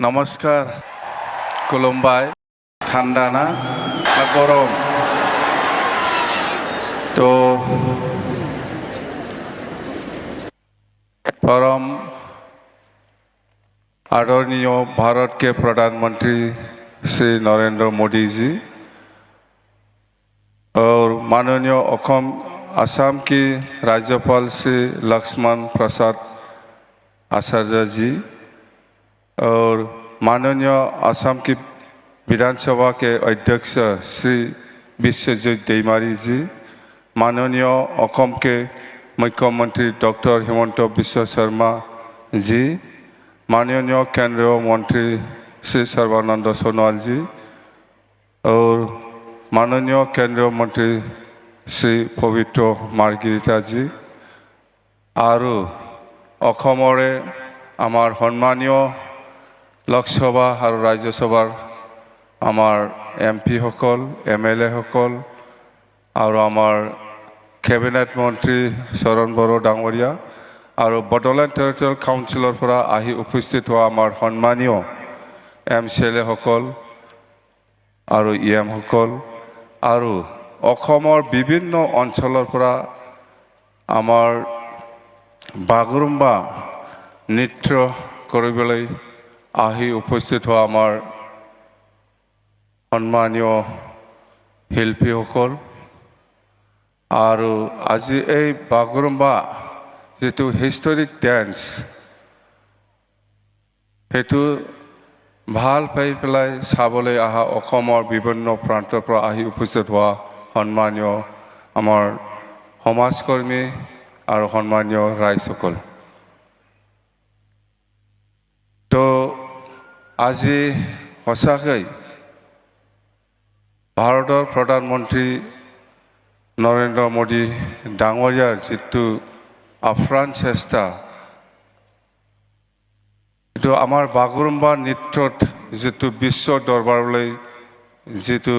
নমস্কার খুলুমবাই ঠান্ডা না গরম तो परम आदरणीय भारत के प्रधानमंत्री श्री नरेंद्र मोदी जी और माननीय असम की राज्यपाल श्री लक्ष्मण प्रसाद आचार्य जी और माननीय असम की विधानसभा के अध्यक्ष श्री विश्वजित दैमारी जी, माननीय असम के मुख्यमंत्री डॉक्टर हिमंत बिश्व शर्मा जी, माननीय केंद्रीय मंत्री श्री सर्बानंद सोनोवाल जी और माननीय केंद्रीय मंत्री श्री पवित्र मार्गरिटा जी और अखमरे आमार सम्मानीय लोकसभा और राज्यसभार आमार एमपी सकल एमएलए सकल और आमार कैबिनेट मंत्री शरण बड़ो डांगरिया और बडोलेण्ड टेरिटरियल काउन्सिलर पर आहि उपस्थित हुआ आमार सम्मानीय एमसीएलए सकल और इएम सकल और अखमर विभिन्न अंचलर पर आमार बागुरुम्बा नृत्य কৰিবলৈ आहि उपस्थित हुआ आमार सम्मानीय शिल्पी सकल और आज এই বাগৰুম্বা যেটো হিষ্টৰিক ডান্স হেতু ভাল পাই পেলাই চাবলৈ আহা অসমৰ বিভিন্ন প্ৰান্তৰ পৰা আহি উপস্থিত হোৱা সম্মানীয় আমাৰ সমাজকৰ্মী আৰু সম্মানীয় ৰাইজসকল তো আজি সঁচাকৈ ভাৰতৰ প্ৰধানমন্ত্ৰী নৰেন্দ্ৰ মোদী ডাঙৰীয়াৰ যিটো আপ্ৰাণ চেষ্টা এইটো আমাৰ বাগৰুম্বা নৃত্যত যিটো বিশ্ব দৰবাৰলৈ যিটো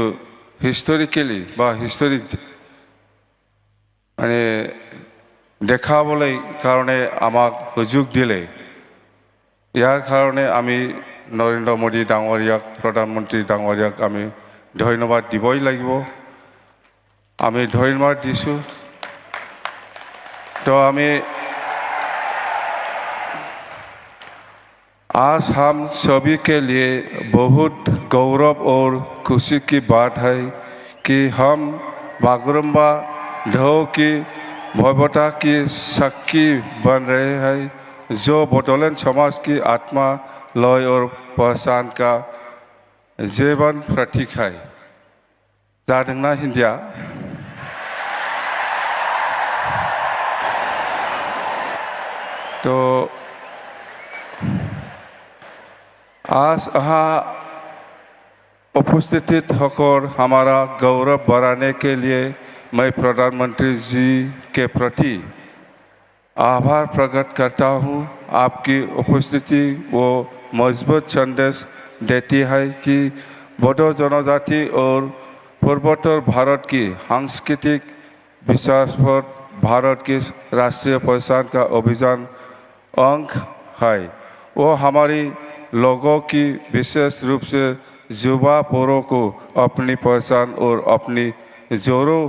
হিষ্টৰিকেলি বা হিষ্টৰিক মানে দেখাবলৈ কাৰণে আমাক সুযোগ দিলে ইয়াৰ কাৰণে আমি নৰেন্দ্ৰ মোদী ডাঙৰীয়াক প্ৰধানমন্ত্ৰী ডাঙৰীয়াক আমি ধন্যবাদ দিবই লাগিব আমি ধন্যবাদ দিছোঁ तो हमें आज हम सभी के लिए बहुत गौरव और खुशी की बात है कि हम बागरुम्बा ढोल की भव्यता की साक्षी बन रहे हैं जो बडोलेण्ड समाज की आत्मा लय और पहचान का जीवन प्रतीक है जादोंना हिंदिया तो आज यहाँ उपस्थित होकर हमारा गौरव बढ़ाने के लिए मैं प्रधानमंत्री जी के प्रति आभार प्रकट करता हूँ। आपकी उपस्थिति वो मजबूत संदेश देती है कि बोडो जनजाति और पूर्वोत्तर भारत की सांस्कृतिक विकास पर भारत की राष्ट्रीय पहचान का अभियान अंग है। वो हमारी लोगों की विशेष रूप से युवा पीढ़ी को अपनी पहचान और अपनी जोरों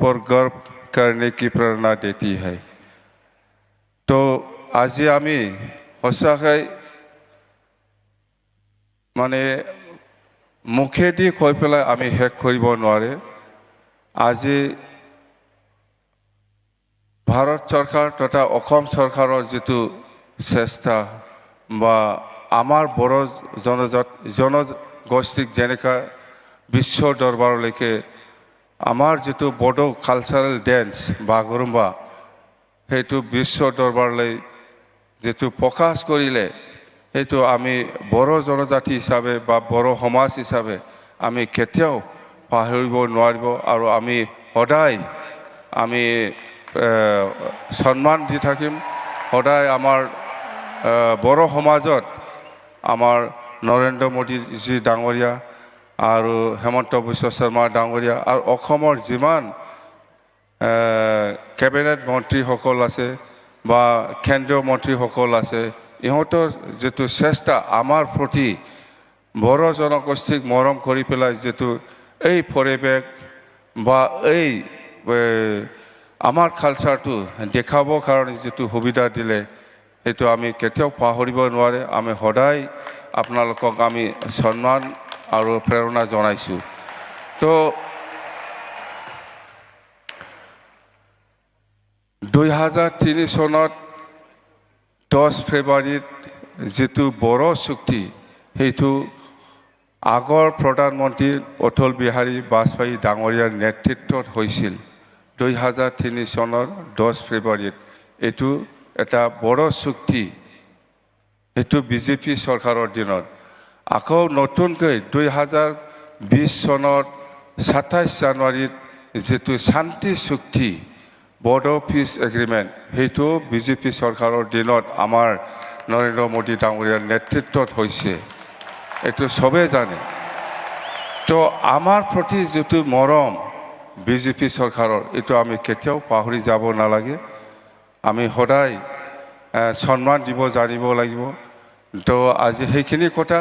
पर गर्व करने की प्रेरणा देती है। तो आज आमी सचाकै माने मुखेदी কৈ পেলাই आमी শেষ কৰিব নোৱাৰে। আজি भारत सरकार तथा असम सरकारों जितु চেষ্টা বা आमार बड़ो जनगोष्ठीक जेनेका विश्व दरबारলৈকে आमार जितु बडो कालचारेल डेन्स बागुरुम्बा हेतु विश्व दरबारলৈ जितु प्रकाश करिले हेतु आमी बड़ो जनजाति हिसाबे बा बड़ो समाज हिसाबे आमी केতিয়াও पाहरिब নোৱাৰিব আৰু आमी সদায় आमी सम्मान দি থাকিম সদায় आमार बड़ो समाजत आमार नरेंद्र मोदी जी डांगरिया और हेमंत बिश्व शर्मा डांगरिया और अखमर जिमान कैबिनेट मंत्री सकल आछे बा केंद्रीय मंत्री सकल आछे ইহঁতৰ যেটো চেষ্টা আমাৰ প্ৰতি বড় জনগোষ্ঠীক মৰম কৰি পেলাই যেটো এই পৰিৱেশ বা এই আমাৰ কালচাৰটো দেখাবৰ কাৰণে যেটো সুবিধা দিলে সেইটো আমি কেতিয়াও পাহৰিব নোৱাৰে আমি সদায় আপোনালোকক আমি সন্মান আৰু প্ৰেৰণা জনাইছোঁ তো 2003 চনত 10 ফেব্ৰুৱাৰীত যেটো বড় চুক্তি সেইটো আগৰ প্ৰধানমন্ত্ৰী অটল বিহাৰী বাজপেয়ী ডাঙৰীয়াৰ নেতৃত্বত হৈছিল 2003 চনৰ 10 ফেব্ৰুৱাৰীত এইটো এটা বড় চুক্তি এইটো বিজেপি চৰকাৰৰ দিনত আকৌ নতুনকৈ 2020 চনৰ 27 জানুৱাৰীত যেটো শান্তি চুক্তি বড়ো পিছ এগ্ৰিমেণ্ট সেইটো বিজেপি চৰকাৰৰ দিনত আমাৰ নৰেন্দ্ৰ মোদী ডাঙৰীয়াৰ নেতৃত্বত হৈছে এইটো সবে জানে তো আমাৰ প্ৰতি যেটো মৰম বিজেপি চৰকাৰৰ এইটো আমি কেতিয়াও পাহৰি যাব নালাগে আমি সদায় সন্মান দিব জানিব লাগিব তো আজি সেইখিনি কথা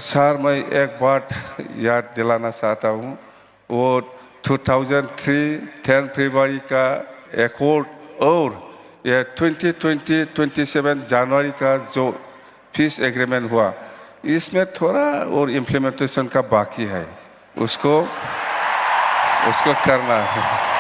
सर मैं एक बात याद दिलाना चाहता हूँ वो 2003 10 फरवरी का एकॉर्ड और ये 2027 जनवरी का जो पीस एग्रीमेंट हुआ इसमें थोड़ा और इम्प्लीमेंटेशन का बाकी है उसको करना है